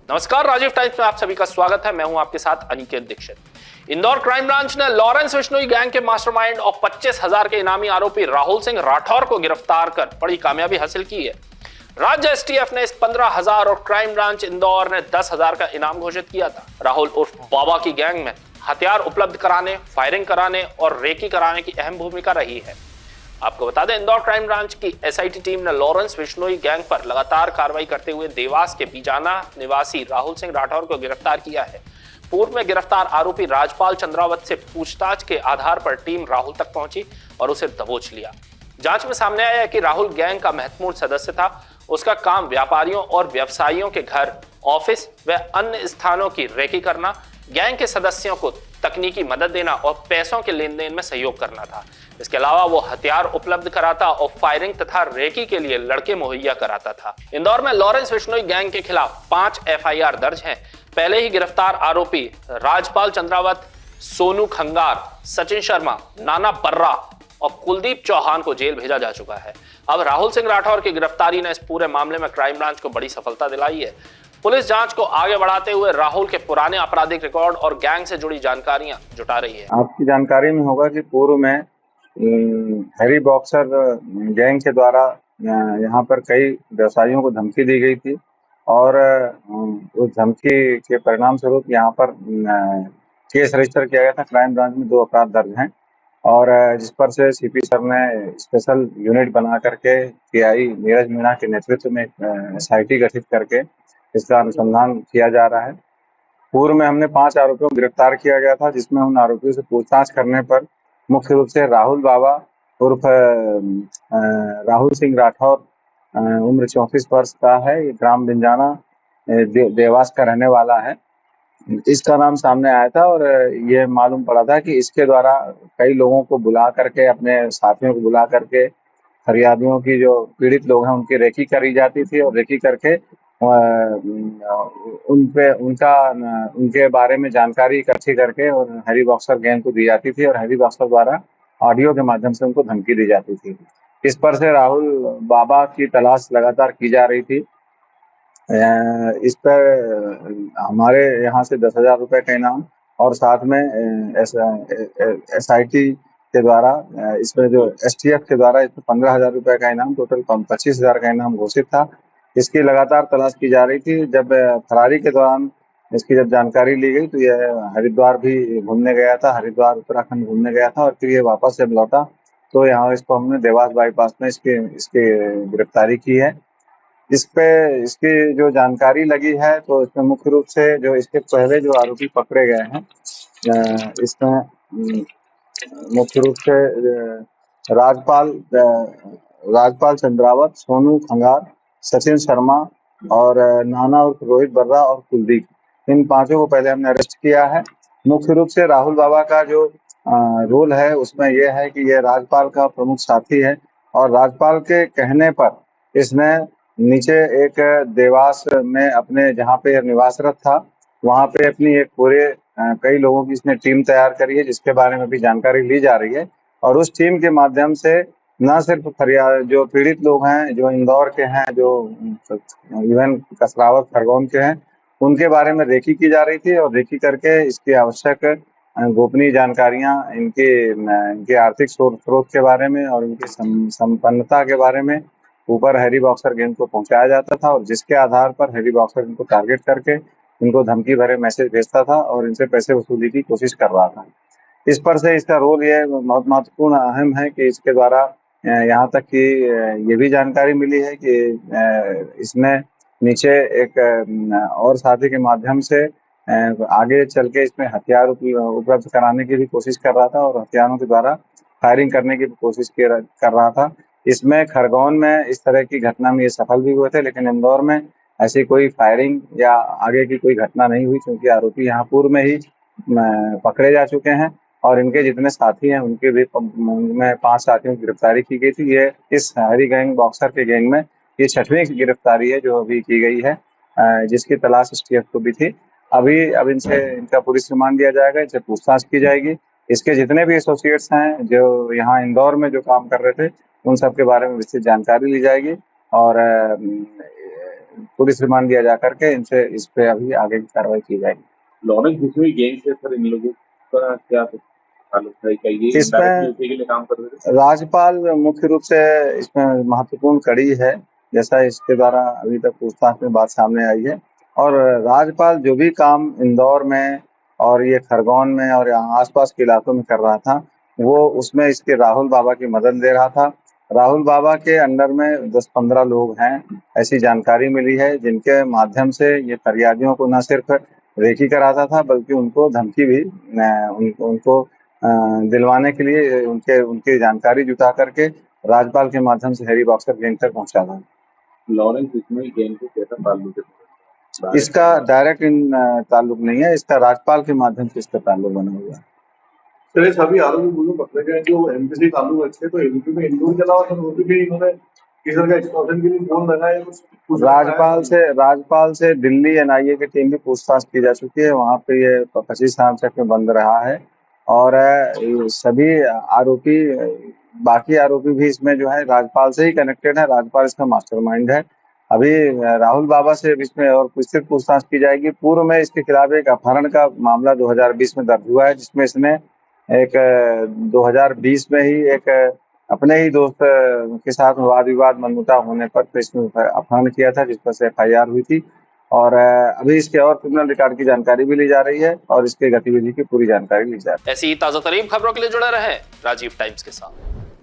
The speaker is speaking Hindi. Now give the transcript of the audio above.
नमस्कार, राजीव टाइम्स में आप सभी का स्वागत है। मैं हूं आपके साथ अनिकेत दीक्षित। इंदौर क्राइम ब्रांच ने लॉरेंस बिश्नोई गैंग के मास्टरमाइंड और 25,000 के इनामी आरोपी राहुल सिंह राठौर को गिरफ्तार कर बड़ी कामयाबी हासिल की है। राज्य एसटीएफ ने इस 15,000 और क्राइम ब्रांच इंदौर ने 10,000 का इनाम घोषित किया था। राहुल उर्फ बाबा की गैंग में हथियार उपलब्ध कराने, फायरिंग कराने और रेकी कराने की अहम भूमिका रही है। आपको बता दें, इंदौर क्राइम ब्रांच की एसआईटी टीम ने लॉरेंस बिश्नोई गैंग पर लगातार कार्रवाई करते हुए देवास के बीजाना निवासी राहुल सिंह राठौर को गिरफ्तार किया है। पूर्व में गिरफ्तार आरोपी राजपाल चंद्रावत से पूछताछ के आधार पर टीम राहुल तक पहुंची और उसे दबोच लिया। जांच में सामने आया है कि राहुल गैंग का महत्वपूर्ण सदस्य था। उसका काम व्यापारियों और व्यवसायियों के घर, ऑफिस व अन्य स्थानों की रेकी करना, गैंग के सदस्यों को तकनीकी मदद देना और पैसों के लेन देन में सहयोग करना था। इसके अलावा वो हथियार उपलब्ध कराता और फायरिंग तथा रेकी के लिए लड़के मुहैया कराता था। इंदौर में लॉरेंस बिश्नोई गैंग के खिलाफ 5 एफआईआर दर्ज हैं। पहले ही गिरफ्तार आरोपी राजपाल चंद्रावत, सोनू खंगार, सचिन शर्मा, नाना बर्रा और कुलदीप चौहान को जेल भेजा जा चुका है। अब राहुल सिंह राठौर की गिरफ्तारी ने इस पूरे मामले में क्राइम ब्रांच को बड़ी सफलता दिलाई है। पुलिस जांच को आगे बढ़ाते हुए राहुल के पुराने आपराधिक रिकॉर्ड और गैंग से जुड़ी जानकारियां जुटा रही है। आपकी जानकारी में होगा कि पूर्व में हैरी बॉक्सर गैंग के द्वारा यहाँ पर कई व्यवसायियों को धमकी दी गई थी और उस धमकी के परिणाम स्वरूप यहाँ पर केस रजिस्टर किया गया था। क्राइम ब्रांच में 2 अपराध दर्ज हैं और जिस पर से सीपी सर ने स्पेशल यूनिट बना करके टीआई नीरज मीणा के नेतृत्व में एसआईटी गठित करके इसका अनुसंधान किया जा रहा है। पूर्व में हमने 5 आरोपियों को गिरफ्तार किया गया था, जिसमें उन आरोपियों से पूछताछ करने पर मुख्य रूप से राहुल बाबा उर्फ राहुल सिंह राठौर उम्र 34 वर्ष का है। ये ग्राम बिंजाना देवास का रहने वाला है। इसका नाम सामने आया था और ये मालूम पड़ा था कि इसके द्वारा कई लोगों को बुला करके, अपने साथियों को बुला करके फरियादियों की जो पीड़ित लोग हैं उनकी रेकी करी जाती थी और रेकी करके उनके बारे में जानकारी इकट्ठी करके और हैरी बॉक्सर गैंग को दी जाती थी और हैरी बॉक्सर द्वारा ऑडियो के माध्यम से उनको धमकी दी जाती थी। इस पर से राहुल बाबा की तलाश लगातार की जा रही थी। इस पर हमारे यहाँ से 10,000 रुपए का इनाम और साथ में एसआईटी के द्वारा इसमें जो एसटीएफ के द्वारा इसमें 15,000 रुपए का इनाम, टोटल 25,000 का इनाम घोषित था। इसकी लगातार तलाश की जा रही थी। जब फरारी के दौरान इसकी जब जानकारी ली गई तो यह हरिद्वार भी घूमने गया था, हरिद्वार उत्तराखंड घूमने गया था और फिर ये वापस जब लौटा तो यहाँ इसको हमने देवास बाईपास में इसकी गिरफ्तारी की है। इस पे इसकी जो जानकारी लगी है तो इसमें मुख्य रूप से जो इसके पहले जो आरोपी पकड़े गए हैं इसमें मुख्य रूप से राजपाल चंद्रावत, सोनू खंगार, सचिन शर्मा और नाना और रोहित बर्रा और कुलदीप, इन 5 को पहले हमने अरेस्ट किया है। मुख्य रूप से राहुल बाबा का जो रोल है उसमें यह है कि यह राजपाल का प्रमुख साथी है और राजपाल के कहने पर इसने नीचे एक देवास में अपने जहाँ पे निवासरत था वहाँ पे अपनी एक पूरे कई लोगों की इसने टीम तैयार करी है, जिसके बारे में भी जानकारी ली जा रही है और उस टीम के माध्यम से न सिर्फ फरियाद जो पीड़ित लोग हैं, जो इंदौर के हैं, जो इवन कसरावत खरगोन के हैं, उनके बारे में रेकी की जा रही थी और रेकी करके इसकी आवश्यक गोपनीय जानकारियां इनके आर्थिक स्रोत के बारे में और इनकी संपन्नता के बारे में ऊपर हैरी बॉक्सर गैंग को पहुंचाया जाता था और जिसके आधार पर हैरी बॉक्सर इनको टारगेट करके इनको धमकी भरे मैसेज भेजता था और इनसे पैसे वसूली की कोशिश कर रहा था। इस पर से इसका रोल ये बहुत महत्वपूर्ण अहम है कि इसके द्वारा यहाँ तक कि ये भी जानकारी मिली है कि इसने नीचे एक और साथी के माध्यम से आगे चल के इसमें हथियार उपलब्ध कराने की भी कोशिश कर रहा था और हथियारों के द्वारा फायरिंग करने की भी कोशिश कर रहा था। इसमें खरगोन में इस तरह की घटना में ये सफल भी हुए थे, लेकिन इंदौर में ऐसी कोई फायरिंग या आगे की कोई घटना नहीं हुई क्योंकि आरोपी यहाँ पूर्व में ही पकड़े जा चुके हैं और इनके जितने साथी हैं उनके भी में 5 साथियों की गिरफ्तारी की गई थी। ये इस हैरी गैंग बॉक्सर के गैंग में ये 6वीं की गिरफ्तारी है जो अभी की गई है, जिसकी तलाश एसटीएफ को भी थी। अब इनसे इनका पुलिस रिमांड दिया जाएगा, इनसे पूछताछ की जाएगी। इसके जितने भी एसोसिएट्स हैं जो यहाँ इंदौर में जो काम कर रहे थे उन सब के बारे में विस्तृत जानकारी ली जाएगी और पुलिस रिमांड दिया जा करके इनसे इस पे अभी आगे की कार्रवाई की जाएगी। लॉरेंस बिश्नोई गैंग से सर इन लोगों का क्या ताल्लुक है? क्या ये इसमें indirectly उसी के लिए काम कर रहे थे? राज्यपाल मुख्य रूप से इसमें महत्वपूर्ण कड़ी है, जैसा इसके द्वारा अभी तक पूछताछ में बात सामने आई है। और राज्यपाल जो भी काम इंदौर में और ये खरगोन में और यहाँ आसपास के इलाकों में कर रहा था, वो उसमें इसके राहुल बाबा की मदद ले रहा था। राहुल बाबा के अंडर में 10-15 लोग हैं, ऐसी जानकारी मिली है, जिनके माध्यम से ये फरियादियों को न सिर्फ रेकी कराता था बल्कि उनको धमकी भी उनको दिलवाने के लिए उनकी जानकारी जुटा करके राज्यपाल के माध्यम से हैरी बॉक्सर गैंग तक पहुंचा था। लॉरेंस बिश्नोई गैंग से कैसा ताल्लुक है? इसका डायरेक्ट ताल्लुक नहीं है, इसका राज्यपाल के माध्यम से इसका ताल्लुक बना हुआ है। सर ये सभी आरोपी मुझे पकड़े गए जो एमपी से ताल्लुक रखते हैं, तो एमपी में इंदौर के अलावा सर और भी इन्होंने किसी तरह का एक्सटॉर्शन के लिए फोन लगाया कुछ राज्यपाल से दिल्ली एनआईए की टीम भी पूछताछ की जा चुकी है। वहां पे ये 25 साल तक में बंद रहा है और ये सभी आरोपी बाकी आरोपी भी इसमें जो है राज्यपाल से ही कनेक्टेड है। राज्यपाल इसका मास्टरमाइंड है। अभी राहुल बाबा से इसमें और विस्तृत पूछताछ की जाएगी। पूर्व में इसके खिलाफ एक अपहरण का मामला 2020 में दर्ज हुआ है, जिसमें इसने एक 2020 में ही एक अपने ही दोस्त के साथ वाद विवाद मनमुटाव होने पर इसने अपहरण किया था, जिस पर से FIR हुई थी। और अभी इसके और क्रिमिनल रिकॉर्ड की जानकारी भी ली जा रही है और इसके गतिविधि की पूरी जानकारी ली जा रही है। ऐसी ताजा तरीन खबरों के लिए जुड़े रहें राजीव टाइम्स के साथ।